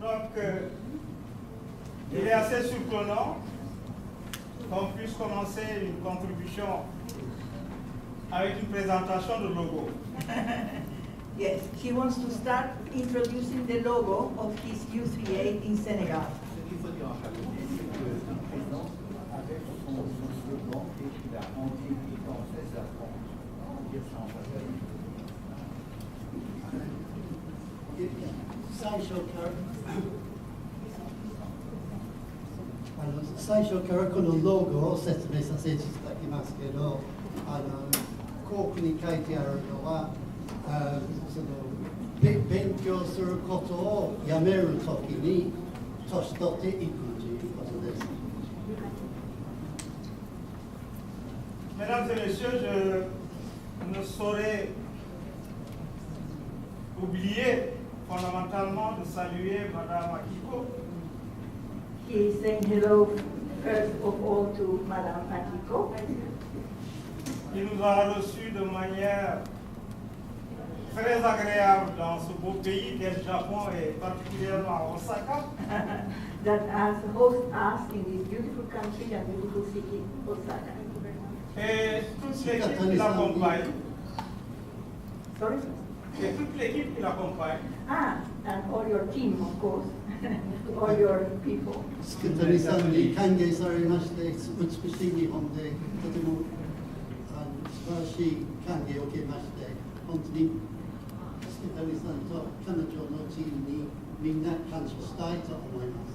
Donc, il est assez surprenant qu'on puisse commencer une contribution avec une présentation de logo. Yes, he wants to start introducing the logo of his U3A in Senegal. Ce qu'il faut dire en chapeau, c'est que le président, avec son slogan, écrit la anti française la France. On peut dire ça en français. 最初からこのロゴを説明させていただきますけど、広告に書いてあるのは、その勉強することをやめるときに年取っていくということです。Mesdames et messieurs, je ne saurais oublier fondamentalement de saluer Madame Akiko. He is saying hello first of all to Madame Akiko, qui nous a reçus de manière très agréable dans ce beau pays qu'est le Japon et particulièrement à Osaka. that has host us in this beautiful country and beautiful city, Osaka. Et toute l'équipe qui l'accompagne. Sorry? Et toute l'équipe qui l'accompagne. Ah, and all your team, of course, all your people. 助谷さんに歓迎されまして、美しい日本でとても素晴らしい歓迎を受けまして、本当に助谷さんと彼女のチームにみんな感謝したいと思います。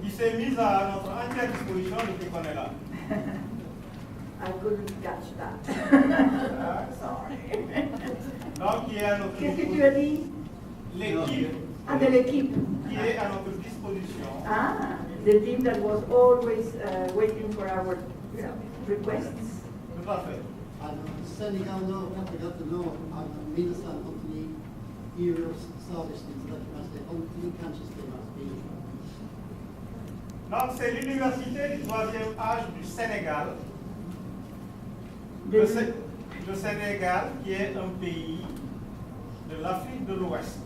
Qui s'est mise à notre entière disposition depuis qu'on est là. I couldn't catch that. Sorry. Donc, qui est à notre Qu'est-ce que tu as dit? l'équipe Ah, de l'équipe. qui est à notre disposition. Ah, the team that was always waiting for our requests. Tout à fait. セネガルの方々の皆さん本当にいろいろサービスいただきまして本当に感謝しています。Donc, c'est l'université du troisième âge du Sénégal. The- Le Sénégal, qui est un pays de l'Afrique de l'Ouest.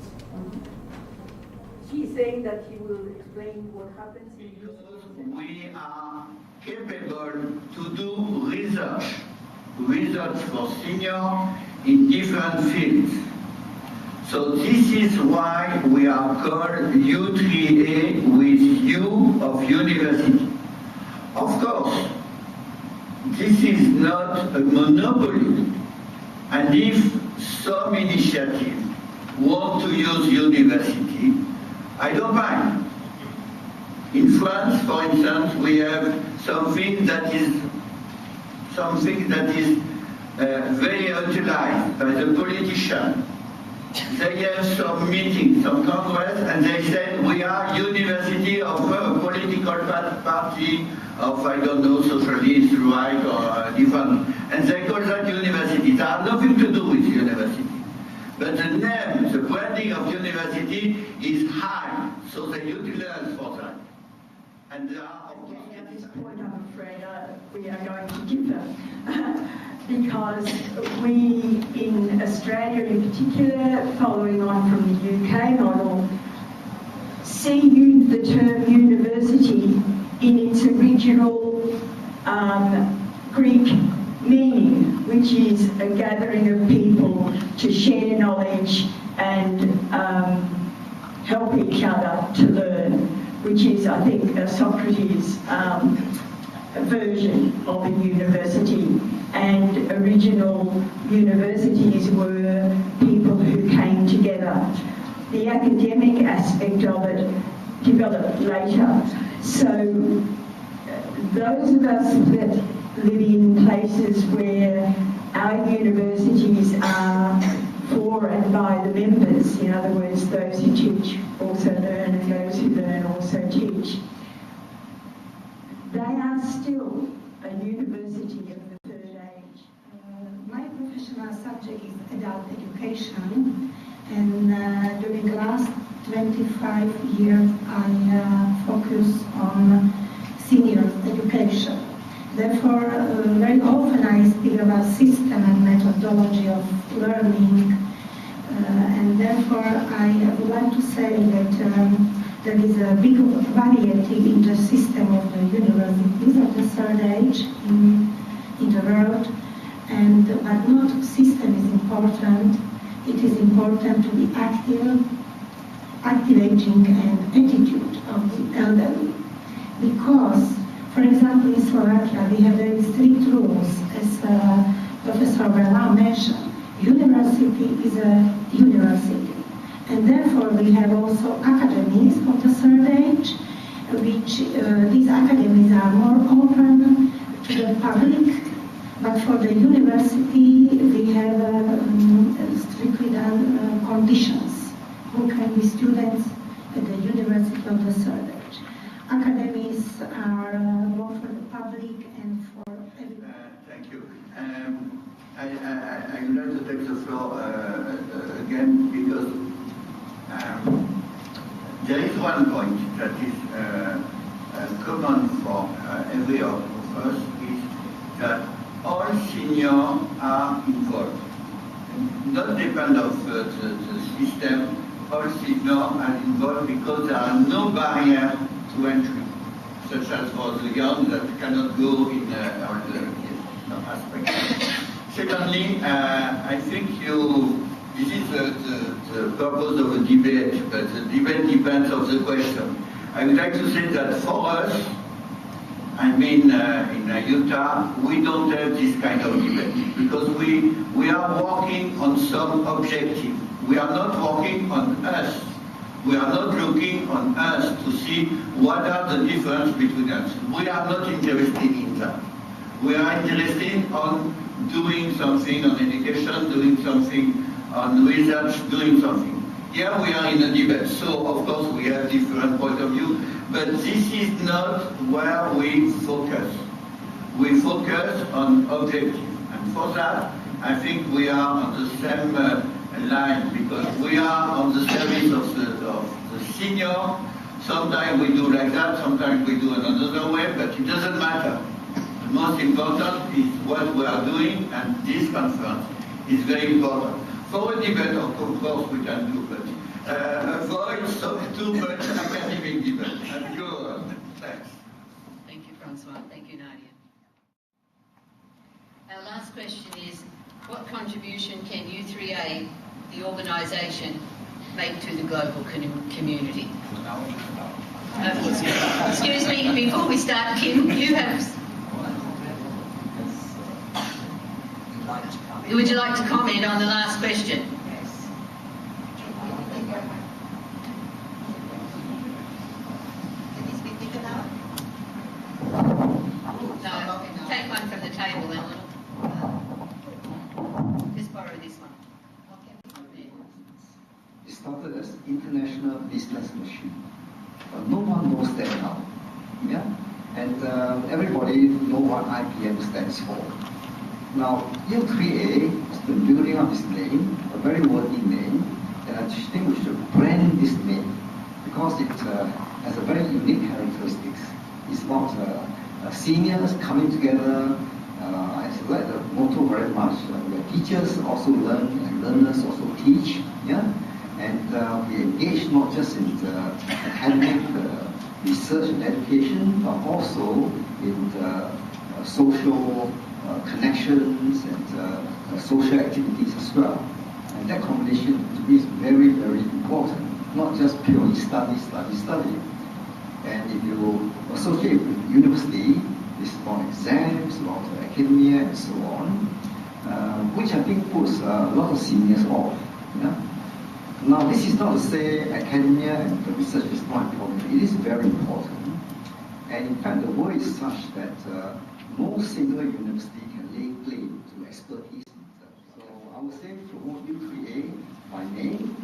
He's saying that he will explain what happens in this. We are capable to do research for seniors in different fields. So this is why we are called U3A with U of university. Of course, this is not a monopoly. And if some initiative want to use university, I don't mind. In France, for instance, we have something that is very utilized by the politician. They have some meeting, some congress, and they said we are university of a political party of, I don't know, socialist, right, or different, and they call that university. They have nothing to do with university. But the name, the branding of university is high, so they utilize for that. And there are At this point, I'm afraid we are going to differ because we in Australia in particular, following on from the UK model, see the term university in its original Greek meaning, which is a gathering of people to share knowledge and help each other to learn, which is, I think, Socrates' version of a university. And original universities were people who came together. The academic aspect of it developed later. So those of us that live in places where our universities are for and by the members, in other words, those who teach also learn and those who learn also teach, they are still a university of the third age. My professional subject is adult education, and during the last 25 years I focus on senior education. Therefore, very often I speak about system and methodology of learning, and therefore I would like to say that there is a big variety in the system of the universities of the third age in the world, but not system is important. It is important to be active aging and attitude of the elderly. Because, for example, in Slovakia, we have very strict rules, as Professor Bernal mentioned. University is a university. And therefore, we have also academies of the third age, which these academies are more open to the public. But for the university, we have strictly done conditions. Who can be students at the University of the Third Age. Academies are more for the public and for everyone. Thank you. I would like to take the floor again because there is one point that is common for every of us is that all seniors are involved. Not depend of the system. All seniors are involved because there are no barrier to entry, such as for the young that cannot go in all the aspects. Secondly, I think this is the purpose of a debate, but the debate depends on the question. I would like to say that for us, I mean in AIUTA, we don't have this kind of debate because we are working on some objective. We are not working on us. We are not looking on us to see what are the differences between us. We are not interested in that. We are interested on doing something on education, doing something on research, doing something. Here we are in a debate, so of course we have different point of view, but this is not where we focus. We focus on objective, and for that, I think we are on the same line because we are on the service of the senior. Sometimes we do like that, sometimes we do another way, but it doesn't matter. The most important is what we are doing, and this conference is very important. For a debate, of course, we can do, but avoid too much academic debate. And go on. Thanks. Thank you, Francois. Thank you, Nadia. Our last question is, what contribution can U3A, the organisation, make to the global community? Excuse me, before we start, Kim, you have... Would you like to comment on the last question? Yes. Can this be taken out? No, take one from the table, Ellen. Just borrow this one. It started as international business machine, but no one knows that now. Yeah, and everybody knows what IPM stands for. Now, U3A has been building up this name, a very worthy name, and I think we should brand this name because it has a very unique characteristics. It's about seniors coming together. I like the motto very much. Where teachers also learn and learners also teach. Yeah, and we engage not just in the academic research and education, but also in the social connections and social activities as well. And that combination to me is very, very important, not just purely study. And if you associate with university, it's about exams, about academia, and so on, which I think puts a lot of seniors off. Yeah? Now, this is not to say academia and the research is not important. It is very important. And in fact, the world is such that no single university can lay claim to expertise. So I would say promote U3A by name,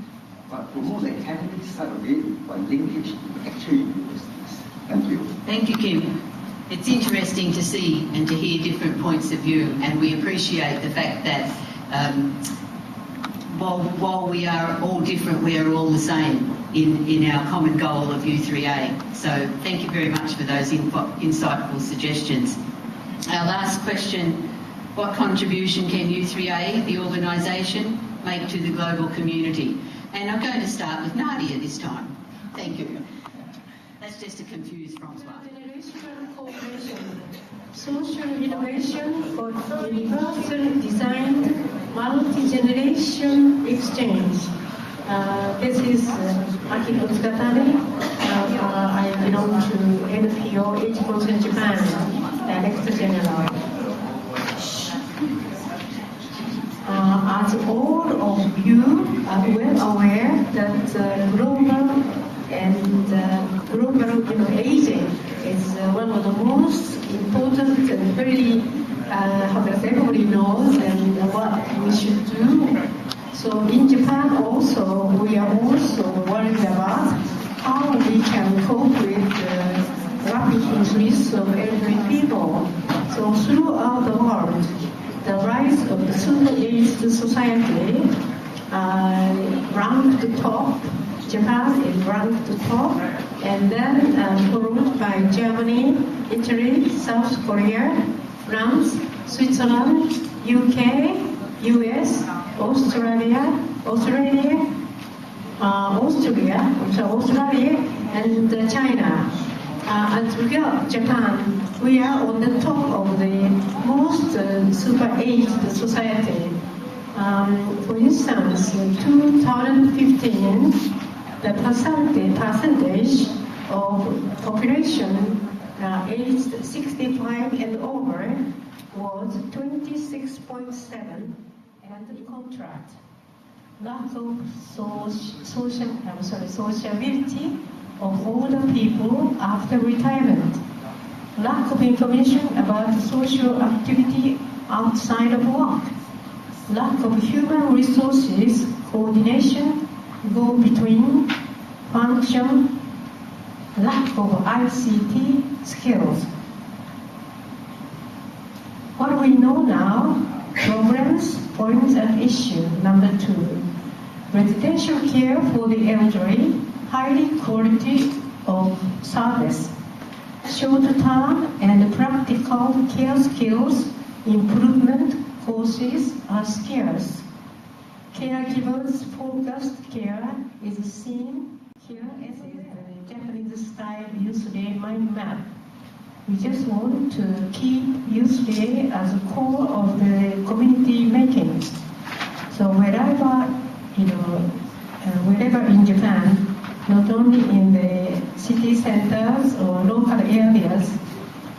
but promote the academic side of it by linkage to actual universities. Thank you. Thank you, Kim. It's interesting to see and to hear different points of view, and we appreciate the fact that while we are all different, we are all the same in our common goal of U3A. So thank you very much for those insightful suggestions. Our last question, what contribution can U3A, the organisation, make to the global community? And I'm going to start with Nadia this time. Thank you. That's just to confuse Francois. Generational cooperation, social innovation for universal designed multi-generation exchange. This is Akiko Tsukatani. I belong to NPO 80% Japan, Director General. As all of you are well aware that global aging is one of the most important and very, everybody knows and what we should do. So in Japan also, we are also worried about how we can cope with the rapid increase of elderly people. So throughout the world, the rise of the super-aged society ranked the top. Japan is ranked the top, and then followed by Germany, Italy, South Korea, France, Switzerland, UK, US, Australia, and China. As regards Japan, we are on the top of the most super-aged society. For instance, in 2015, the percentage of population aged 65 and over was 26.7, and in contrast, lack of sociability of older people after retirement, lack of information about social activity outside of work, lack of human resources coordination, go between function, lack of ICT skills. What we know now, problems, points and issue. Number 2, residential care for the elderly, high quality of service, short-term and practical care skills, improvement courses are scarce. Caregivers focused care is seen here as the Japanese style Youth Day mind map. We just want to keep Youth Day as a core of the community making. So wherever in Japan, not only in the city centers or local areas,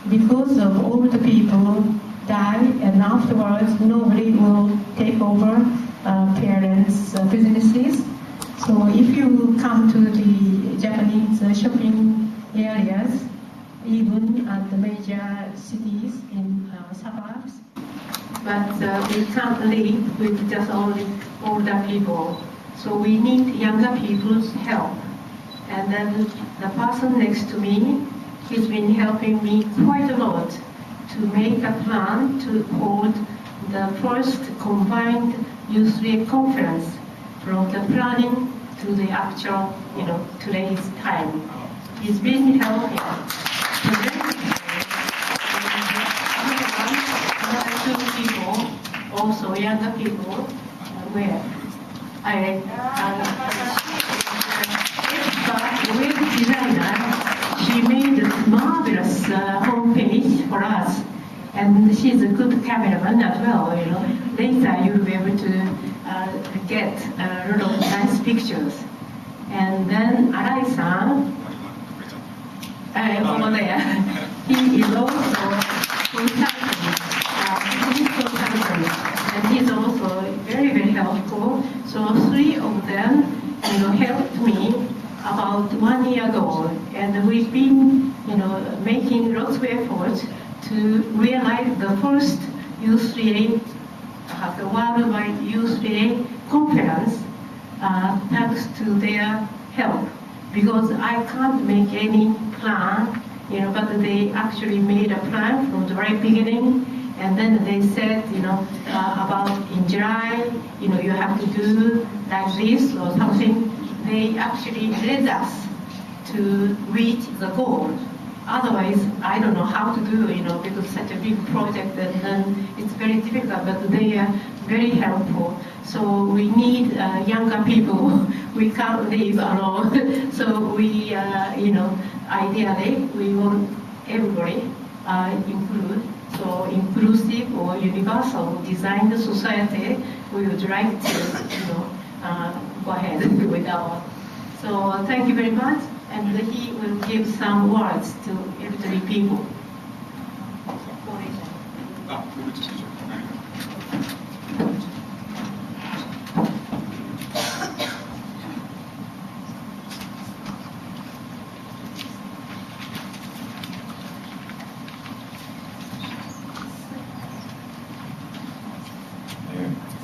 because of older people die and afterwards nobody will take over parents' businesses. So if you come to the Japanese shopping areas, even at the major cities in suburbs, but we can't live with just only older people. So we need younger people's help. And then the person next to me, he's been helping me quite a lot to make a plan to hold the first combined Youth Day conference from the planning to the actual, today's time. He's been helping. Other people, also younger people, where web designer, she made a marvelous homepage for us, and she's a good cameraman as well. Later you'll be able to get a lot of nice pictures. And then Arai-san, over there, he is also consultant, and he's also very, very helpful. So 3 of them, helped me about 1 year ago, and we've been, making lots of efforts to realize the first Youth Day, the worldwide Youth Day conference, thanks to their help. Because I can't make any plan, but they actually made a plan from the very beginning. And then they said, about in July, you have to do like this or something. They actually led us to reach the goal. Otherwise, I don't know how to do, because it's such a big project, and then it's very difficult, but they are very helpful. So we need younger people. We can't live alone. So we, ideally, we want everybody include. So inclusive or universal designed society, we would like to, go ahead with our. So thank you very much, and he will give some words to elderly people.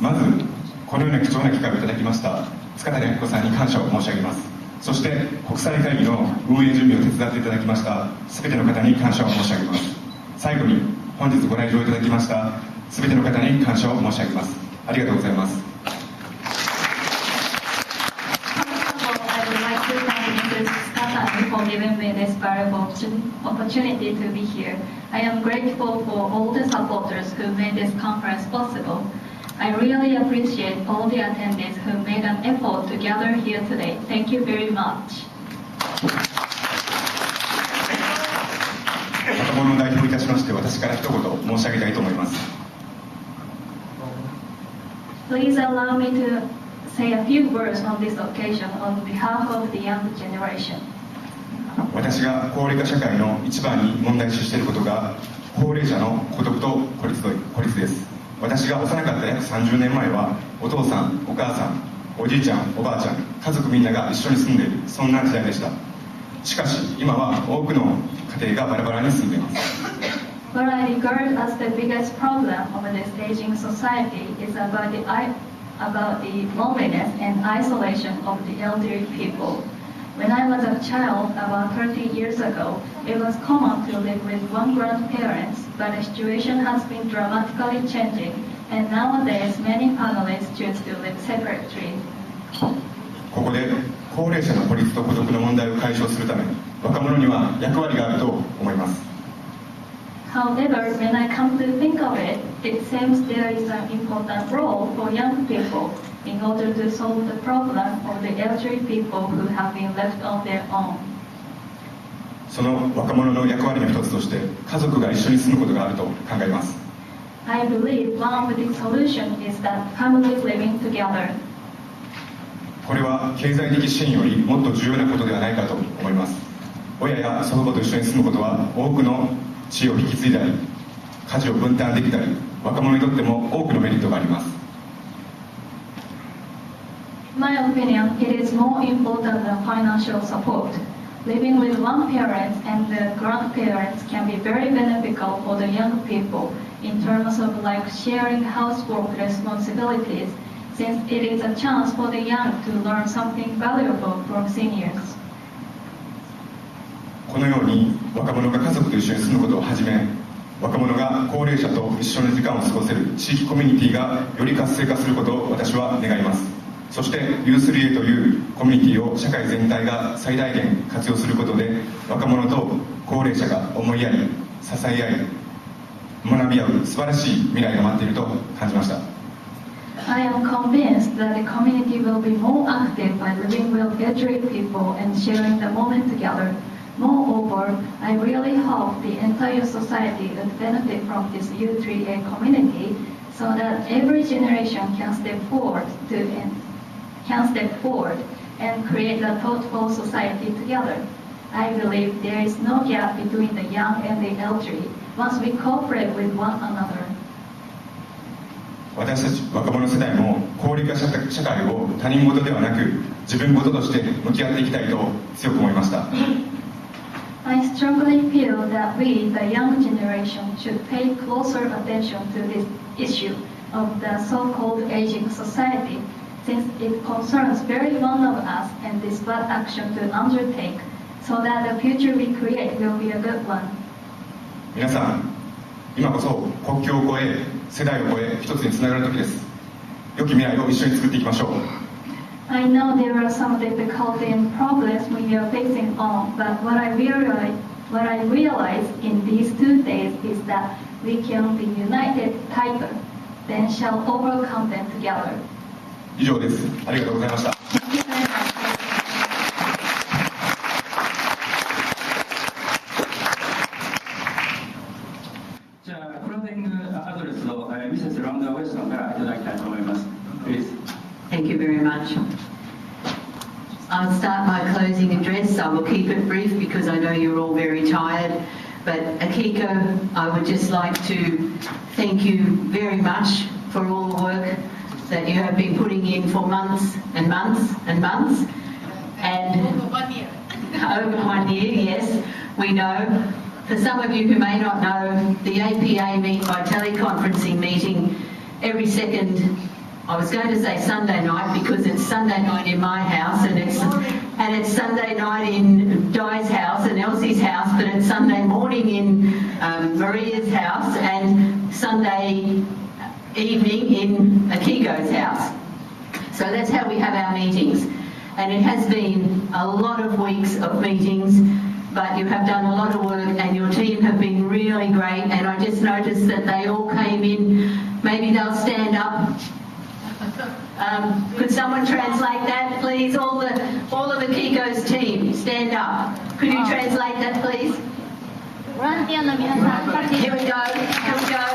まずこのような貴重な機会をいただきました塚谷明子さんに感謝を申し上げます。そして国際会議の運営準備を手伝っていただきましたすべての方に感謝を申し上げます。最後に本日ご来場いただきましたすべての方に感謝を申し上げます。ありがとうございます。For giving me this valuable opportunity to be here. I am grateful for all the supporters who made this conference possible. I really appreciate all the attendees who made an effort to gather here today. Thank you very much. 若者を代表いたしまして私から一言申し上げたいと思います。Please allow me to say a few words on this occasion on behalf of the young generation. 私が高齢化社会の一番に問題視していることが高齢者の孤独と孤立です。私が幼かった約30年前はお父さん、お母さん、おじいちゃん、おばあちゃん、家族みんなが一緒に住んでいる、そんな時代でした。しかし今は多くの家庭がバラバラに住んでいます。What I regard as the biggest problem of this aging society is about the loneliness and isolation of the elderly people. When I was a child, about 30 years ago, it was common to live with one grandparent, but the situation has been dramatically changing, and nowadays many families choose to live separately. ここで高齢者の孤立と孤独の問題を解消するため、若者には役割があると思います。However, when I come to think of it, it seems there is an important role for young people in order to solve the problem of the elderly people who have been left on their own. その若者の役割の一つとして家族が一緒に住むことがあると考えます。I believe one of the solutions is that family living together. これは経済的支援よりもっと重要なことではないかと思います。親や祖父母と一緒に住むことは多くの地位を引き継いだり、家事を分担できたり、若者にとっても多くのメリットがあります。In my opinion, it is more important than financial support. Living with one parent and the grandparents can be very beneficial for the young people in terms of like sharing housework responsibilities, since it is a chance for the young to learn something valuable from seniors. このように若者が家族と一緒に住むことをはじめ、若者が高齢者と一緒の時間を過ごせる地域コミュニティがより活性化することを私は願います。そして U3A というコミュニティを社会全体が最大限活用することで若者と高齢者が思いやり、支え合い、学び合う素晴らしい未来が待っていると感じました。I am convinced that the community will be more active by living with elderly people and sharing the moment together. Moreover, I really hope the entire society will benefit from this U3A community so that every generation can step forward and create a thoughtful society together. I believe there is no gap between the young and the elderly once we cooperate with one another. 私たち若者世代も高齢化社会を他人事ではなく自分事として向き合っていきたいと強く思いました。I strongly feel that we, the young generation, should pay closer attention to this issue of the so-called aging society, since it concerns very one of us and this bad action to undertake, so that the future we create will be a good one. 皆さん、今こそ国境を越え、世代を越え、一つにつながる時です。良き未来を一緒に作っていきましょう。I know there are some difficulty and problems we are facing on, but what I realize in these 2 days is that we can be united tighter, then shall overcome them together. 以上です。ありがとうございました。じゃあクロージングアドレスをミセス・ロンダ・ウェストンからいただきたいと思います。Please. Thank you very much. I'll start my closing address. I will keep it brief because I know you're all very tired. But Akiko, I would just like to thank you very much for all the work that you have been putting in for months and months and months. And over 1 year. Over 1 year, yes, we know. For some of you who may not know, the APA meet by teleconferencing meeting every second, I was going to say Sunday night because it's Sunday night in my house and it's Sunday night in Di's house and Elsie's house, but it's Sunday morning in Maria's house and Sunday evening in Akiko's house. So that's how we have our meetings. And it has been a lot of weeks of meetings, but you have done a lot of work and your team have been really great. And I just noticed that they all came in. Maybe they'll stand up. Could someone translate that, please? All of Akiko's team, stand up. Could you translate that, please? Here we go. Here we go.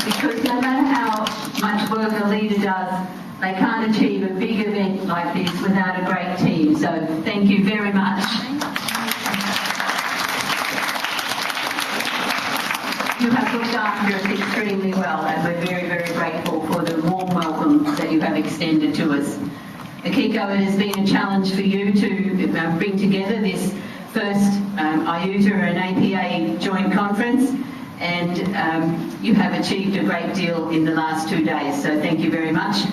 Because no matter how much work a leader does, they can't achieve a big event like this without a great team. So thank you very much. You have looked after us extremely well and we're very, very grateful for the warm welcome that you have extended to us. Akiko, it has been a challenge for you to bring together this first AIUTA and APA joint conference, and you have achieved a great deal in the last 2 days, so thank you very much.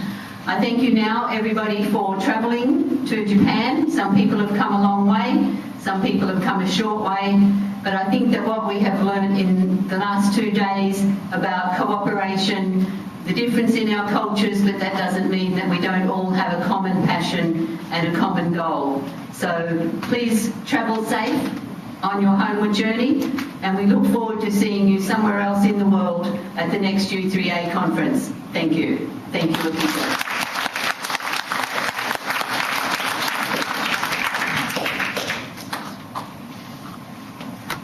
I thank you now, everybody, for travelling to Japan. Some people have come a long way, some people have come a short way, but I think that what we have learned in the last 2 days about cooperation, the difference in our cultures, but that doesn't mean that we don't all have a common passion and a common goal. So please travel safe on your homeward journey, and we look forward to seeing you somewhere else in the world at the next U3A conference. Thank you. Thank you, Akiko.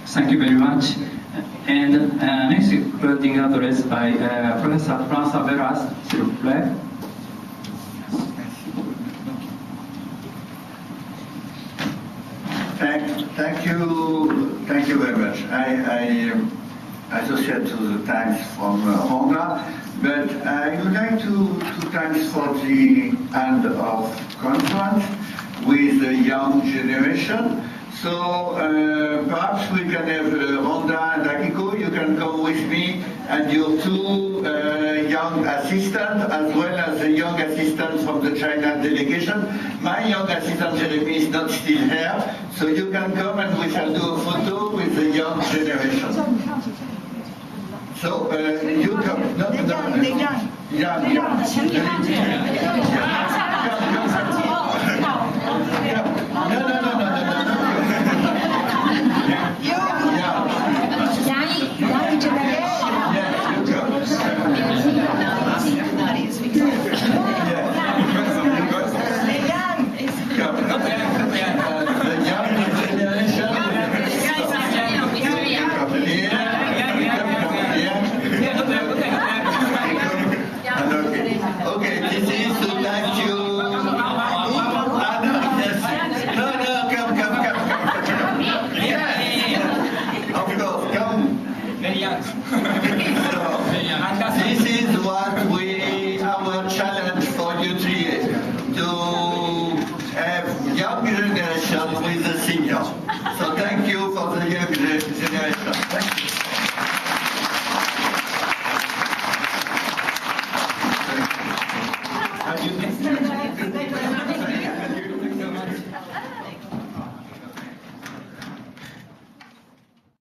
Thank you very much. And next closing address by Professor François Veras, s'il vous plaît. Thank you very much. I associate to the thanks from Honda, but I would like to thanks for the end of conference with the young generation. So perhaps we can have Honda and Akiko, you can come with me and your two young assistants, as well as the young assistant from the China delegation. My young assistant Jeremy is not still here, so you can come and we shall do a photo with the young generation. So you come. No, young.